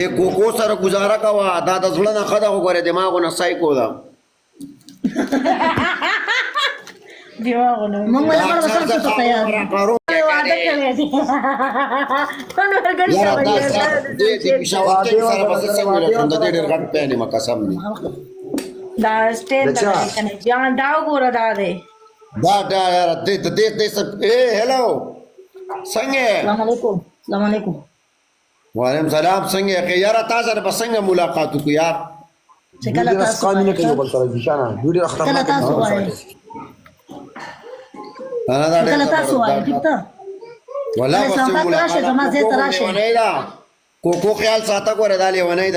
کوکو سره گزاره کوه دا د زړه نه ښه ده خو ګورې دماغونه سایکو ده موږ به خپل وسل څه ته تیار یو واده کړی دی یاره دا د پېښور ټیم سره به زه څنګه ولیکم د دې ډېر غټ پین یم قسم دی دا سټینډ ته کنه جان دا وګوره دا دی دا یاره دې هلو څنګه السلام علیکم السلام علیکم وعلیکم سلام څنګه یې یاره تا سره به څنګه ملاقات وکړو یار چې کله تاسو قانون کې بل سره نشانه ډېر اختر کله تاسو وایي انا دا کله تاسو وایي ټیک ته والله بس راشه زما زه ته راشه کوکو خیال ساته ګوره دا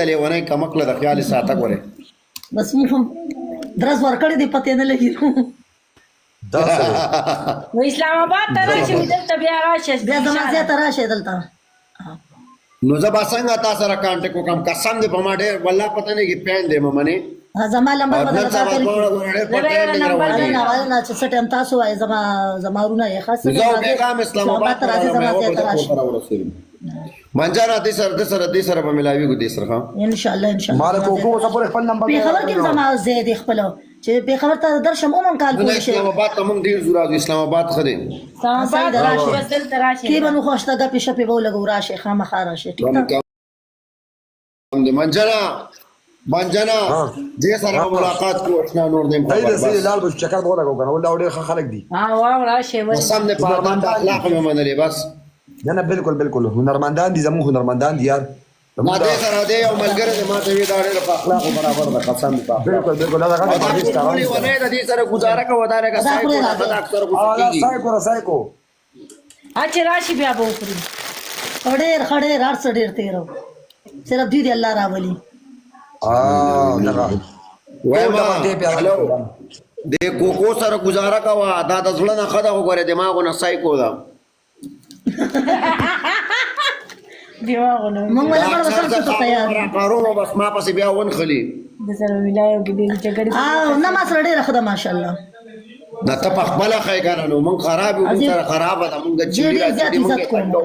لیونی کمکله د خیال ساته ګوره بس موږ هم درس ورکړی دی پته نه لګي دا و اسلام آباد ته راشه دلته بیا راشه بیا زما زه ته راشه دلته نو زه به څنګه تا سره کانټیکټ وکړم قسم دې په ما ډېر والله پته نه کېږي پین دی ممنې زما نمبر بدل نن سبا دواړه ګوره ډېر په ټرین کې روان دي. نه چې څه ټایم تاسو وایي زما ورونه یې خاص زه بیګام اسلام آباد ته راځم مې وکړه منجانا دې سره به ملاویږو دې سره ها ان شاء الله مال کوکو څه پر خپل نمبر په خبر کې زما زید خپل چې په خبر ته درشم عموما کال کولی شي اسلام آباد ته موږ ډېر زور راځو اسلام آباد خدي اسلام آباد راشه بدل تراشه کی بنو خوشته د پښه په بوله ګو راشه خامخا راشه ټیک ده منجنا دې سره ملاقات کو آشنا نور دې دې سړي لال بس چکر به لګو کنه ولدا ډېر خلک دي ها واو راشه قسم دې په اخلاق مې منلې بس نه بالکل هنرمندان دي زمو هنرمندان دي یار ما دې سره دې یو ملګری دې ما ته وی دا ډېر په اخلاق برابر ده قسم دې په بالکل دا غږ دا ټولې ونه دې سره گزاره کوو دا رګه سایکو دا اکثر اه سایکو اچ راشي بیا به وکړي خړې راړ ډېر تیرو صرف دې الله راولي دغه وایم هلو دې کوکو سره گزاره کوه دا د زړه نه ښه ده خو ګورې دماغونه سایکو ده موږ به خپل وسل څه ته تیار یو کارونه بس ما پسې بیا ونخلي د سره ویلایو کې دې جګړې نه ما سره ډېره ښه ده ماشاءالله دا ته په خپله ښه یې که نه نو موږ خراب یو موږ سره خرابه ده موږ د چیړي راچیړي موږ یې کټو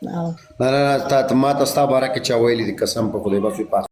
نه ما ته ستا باره کې چا ویلي دي قسم په خدای بس